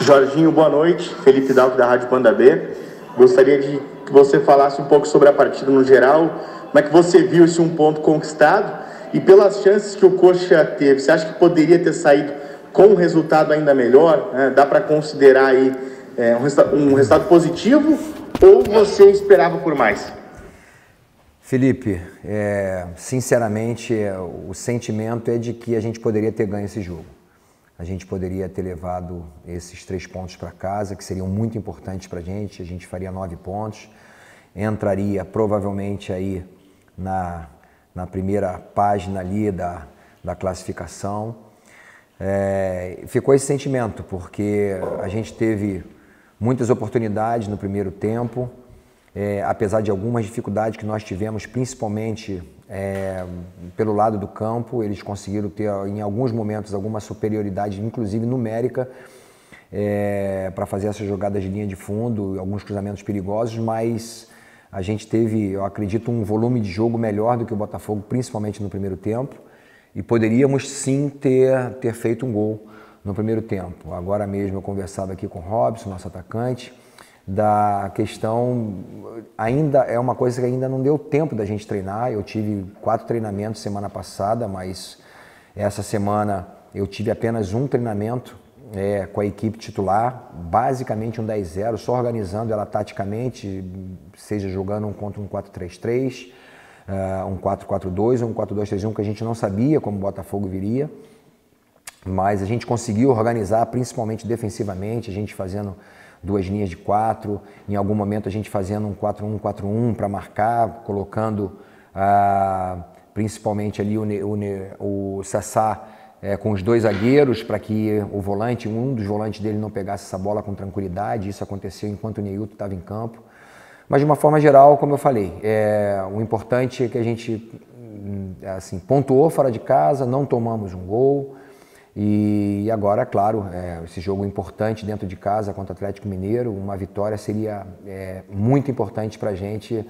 Jorginho, boa noite. Felipe Dalco, da Rádio Banda B. Gostaria de que você falasse um pouco sobre a partida no geral. Como é que você viu esse 1 ponto conquistado? E pelas chances que o Coxa teve, você acha que poderia ter saído com um resultado ainda melhor? Dá para considerar aí um resultado positivo ou você esperava por mais? Felipe, sinceramente, o sentimento é de que a gente poderia ter ganho esse jogo. A gente poderia ter levado esses 3 pontos para casa, que seriam muito importantes para a gente faria 9 pontos, entraria provavelmente aí na primeira página ali da classificação. Ficou esse sentimento, porque a gente teve muitas oportunidades no primeiro tempo, apesar de algumas dificuldades que nós tivemos, principalmente pelo lado do campo, eles conseguiram ter em alguns momentos alguma superioridade, inclusive numérica, para fazer essas jogadas de linha de fundo, alguns cruzamentos perigosos, mas a gente teve, eu acredito, um volume de jogo melhor do que o Botafogo, principalmente no primeiro tempo, e poderíamos sim ter feito um gol no primeiro tempo. Agora mesmo eu conversava aqui com o Robson, nosso atacante, da questão, ainda é uma coisa que ainda não deu tempo da gente treinar. Eu tive 4 treinamentos semana passada, mas essa semana eu tive apenas um treinamento com a equipe titular, basicamente um 10-0, só organizando ela taticamente, seja jogando contra um 4-3-3, um 4-4-2 ou um 4-2-3-1, que a gente não sabia como o Botafogo viria, mas a gente conseguiu organizar, principalmente defensivamente, a gente fazendo 2 linhas de 4, em algum momento a gente fazendo um 4-1-4-1 para marcar, colocando principalmente ali o Sassá com os 2 zagueiros, para que o volante, um dos volantes dele não pegasse essa bola com tranquilidade. Isso aconteceu enquanto o Neilton estava em campo. Mas de uma forma geral, como eu falei, o importante é que a gente assim, pontuou fora de casa, não tomamos um gol. E agora, claro, esse jogo importante dentro de casa contra o Atlético Mineiro, uma vitória seria muito importante para a gente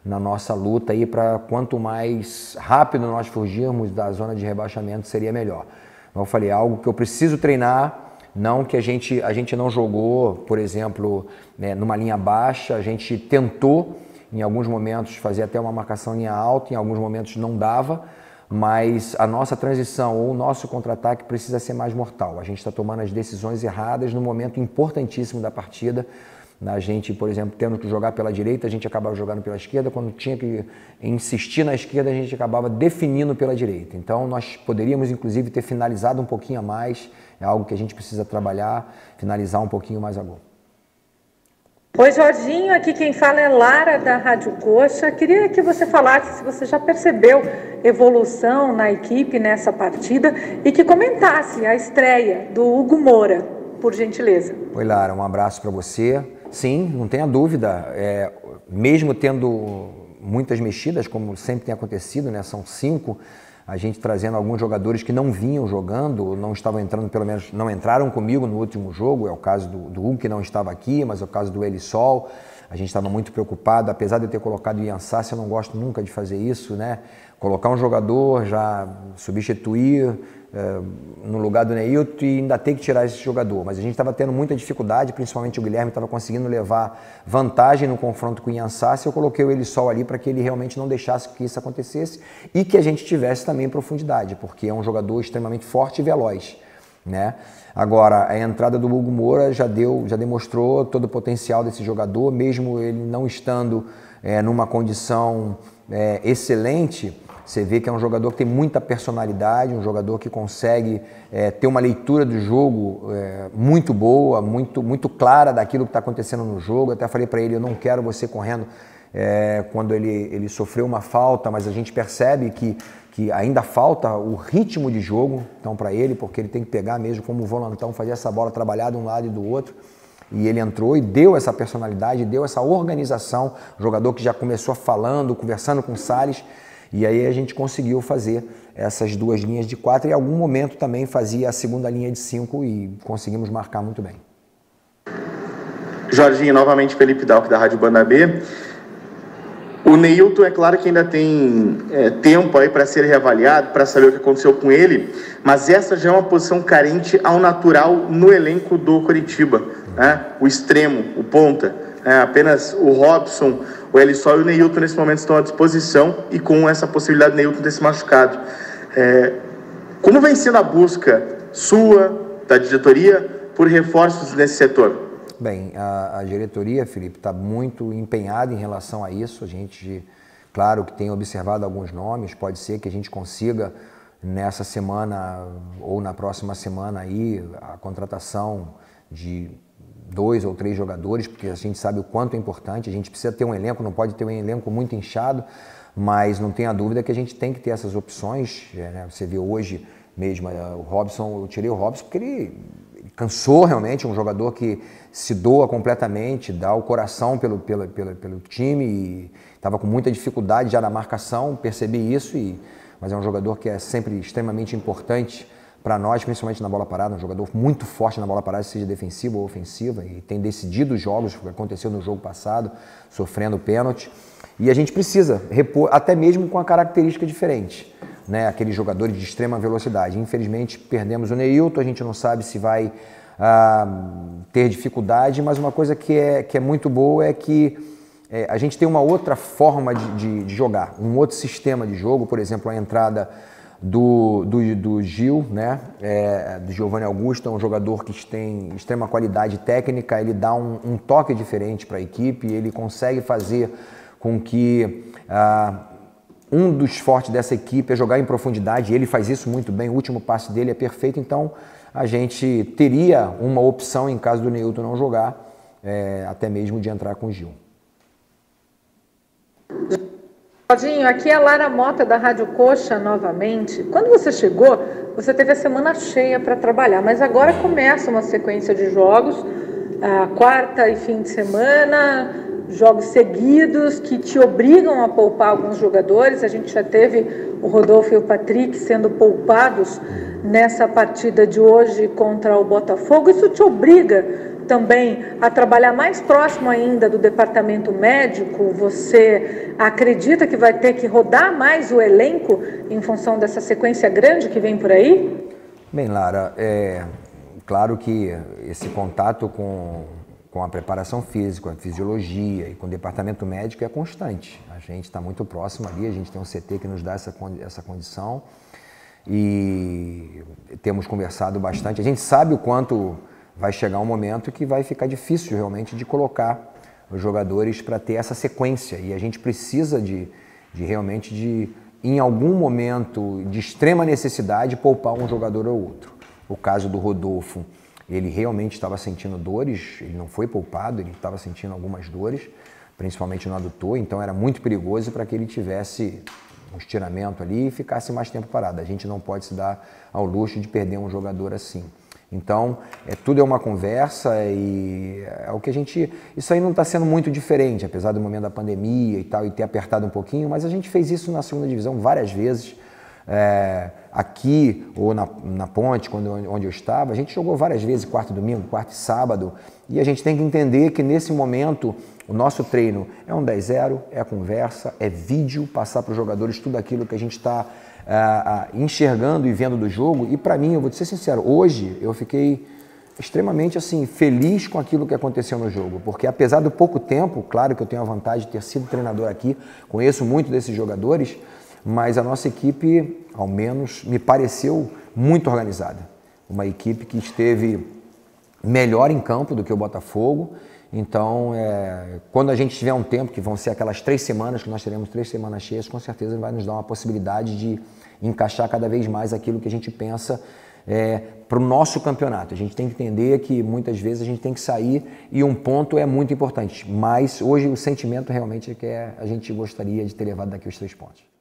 na nossa luta aí, para quanto mais rápido nós fugirmos da zona de rebaixamento seria melhor. Como eu falei, algo que eu preciso treinar, não que a gente não jogou, por exemplo, numa linha baixa, a gente tentou em alguns momentos fazer até uma marcação em linha alta, em alguns momentos não dava, mas a nossa transição ou o nosso contra-ataque precisa ser mais mortal. A gente está tomando as decisões erradas no momento importantíssimo da partida. A gente, por exemplo, tendo que jogar pela direita, a gente acabava jogando pela esquerda. Quando tinha que insistir na esquerda, a gente acabava definindo pela direita. Então, nós poderíamos, inclusive, ter finalizado um pouquinho a mais. É algo que a gente precisa trabalhar, finalizar um pouquinho mais a gol. Oi, Jorginho, aqui quem fala é Lara, da Rádio Coxa. Queria que você falasse se você já percebeu evolução na equipe nessa partida e que comentasse a estreia do Hugo Moura, por gentileza. Oi, Lara, um abraço para você. Sim, não tenha dúvida, mesmo tendo muitas mexidas, como sempre tem acontecido, né? São 5, a gente trazendo alguns jogadores que não vinham jogando, não estavam entrando, pelo menos não entraram comigo no último jogo. É o caso do Hugo, que não estava aqui, mas é o caso do Elisol. A gente estava muito preocupado, apesar de eu ter colocado o Ian Sassi, eu não gosto nunca de fazer isso, né? Colocar um jogador, já substituir no lugar do Neilton e ainda ter que tirar esse jogador. Mas a gente estava tendo muita dificuldade, principalmente o Guilherme estava conseguindo levar vantagem no confronto com o Ian Sassi. Eu coloquei o Elisol ali para que ele realmente não deixasse que isso acontecesse e que a gente tivesse também profundidade, porque é um jogador extremamente forte e veloz, né? Agora, a entrada do Hugo Moura já demonstrou todo o potencial desse jogador, mesmo ele não estando numa condição excelente. Você vê que é um jogador que tem muita personalidade, um jogador que consegue ter uma leitura do jogo muito boa, muito clara daquilo que está acontecendo no jogo. Eu até falei para ele, eu não quero você correndo quando ele sofreu uma falta, mas a gente percebe que ainda falta o ritmo de jogo então, para ele, porque ele tem que pegar mesmo como volantão, fazer essa bola trabalhar de um lado e do outro. E ele entrou e deu essa personalidade, deu essa organização, jogador que já começou falando, conversando com o Salles. E aí a gente conseguiu fazer essas 2 linhas de 4 e em algum momento também fazia a segunda linha de 5 e conseguimos marcar muito bem. Jorginho, novamente Felipe Dalco, da Rádio Banda B. O Neilton, é claro que ainda tem tempo aí para ser reavaliado, para saber o que aconteceu com ele, mas essa já é uma posição carente ao natural no elenco do Coritiba, né? O extremo, o ponta, apenas o Robson, o Elisson e o Neilton nesse momento estão à disposição e com essa possibilidade do Neilton ter se machucado. Como vem sendo a busca sua, da diretoria, por reforços nesse setor? Bem, a diretoria, Felipe, está muito empenhada em relação a isso. A gente, claro que tem observado alguns nomes, pode ser que a gente consiga nessa semana ou na próxima semana aí a contratação de 2 ou 3 jogadores, porque a gente sabe o quanto é importante. A gente precisa ter um elenco, não pode ter um elenco muito inchado, mas não tenha dúvida que a gente tem que ter essas opções, né? Você vê hoje mesmo o Robson, eu tirei o Robson porque ele cansou realmente, um jogador que se doa completamente, dá o coração pelo time e estava com muita dificuldade já na marcação, percebi isso, mas é um jogador que é sempre extremamente importante para nós, principalmente na bola parada, um jogador muito forte na bola parada, seja defensiva ou ofensiva, e tem decidido os jogos, o que aconteceu no jogo passado, sofrendo pênalti, e a gente precisa repor, até mesmo com a característica diferente, né? Aqueles jogadores de extrema velocidade. Infelizmente perdemos o Neilton, a gente não sabe se vai ter dificuldade, mas uma coisa que é muito boa é que a gente tem uma outra forma de jogar, um outro sistema de jogo, por exemplo, a entrada do Gil, né? Do Giovanni Augusto, é um jogador que tem extrema qualidade técnica, ele dá um toque diferente para a equipe, ele consegue fazer com que um dos fortes dessa equipe é jogar em profundidade, ele faz isso muito bem, o último passe dele é perfeito, então a gente teria uma opção em caso do Neilton não jogar, até mesmo de entrar com o Gil. Claudinho, aqui é a Lara Mota da Rádio Coxa novamente. Quando você chegou, você teve a semana cheia para trabalhar, mas agora começa uma sequência de jogos, quarta e fim de semana, jogos seguidos que te obrigam a poupar alguns jogadores. A gente já teve o Rodolfo e o Patrick sendo poupados nessa partida de hoje contra o Botafogo. Isso te obriga também a trabalhar mais próximo ainda do departamento médico? Você acredita que vai ter que rodar mais o elenco em função dessa sequência grande que vem por aí? Bem, Lara, claro que esse contato com a preparação física, a fisiologia e com o departamento médico é constante. A gente está muito próximo ali, a gente tem um CT que nos dá essa condição e temos conversado bastante. A gente sabe o quanto vai chegar um momento que vai ficar difícil realmente de colocar os jogadores para ter essa sequência e a gente precisa realmente em algum momento de extrema necessidade, poupar um jogador ou outro. O caso do Rodolfo, ele realmente estava sentindo dores, ele não foi poupado, ele estava sentindo algumas dores, principalmente no adutor, então era muito perigoso para que ele tivesse um estiramento ali e ficasse mais tempo parado. A gente não pode se dar ao luxo de perder um jogador assim. Então, tudo é uma conversa e é o que a gente... Isso aí não está sendo muito diferente, apesar do momento da pandemia e tal, e ter apertado um pouquinho, mas a gente fez isso na segunda divisão várias vezes. Aqui ou na Ponte, onde eu estava, a gente jogou várias vezes, quarta e domingo, quarta e sábado, e a gente tem que entender que nesse momento o nosso treino é um 10-0, é conversa, é vídeo, passar para os jogadores tudo aquilo que a gente está enxergando e vendo do jogo. E para mim, eu vou te ser sincero, hoje eu fiquei extremamente assim, feliz com aquilo que aconteceu no jogo, porque apesar do pouco tempo, claro que eu tenho a vantagem de ter sido treinador aqui, conheço muito desses jogadores, mas a nossa equipe, ao menos, me pareceu muito organizada. Uma equipe que esteve melhor em campo do que o Botafogo. Então, quando a gente tiver um tempo, que vão ser aquelas 3 semanas, que nós teremos 3 semanas cheias, com certeza vai nos dar uma possibilidade de encaixar cada vez mais aquilo que a gente pensa para o nosso campeonato. A gente tem que entender que muitas vezes a gente tem que sair e um ponto é muito importante. Mas hoje o sentimento realmente é que a gente gostaria de ter levado daqui os 3 pontos.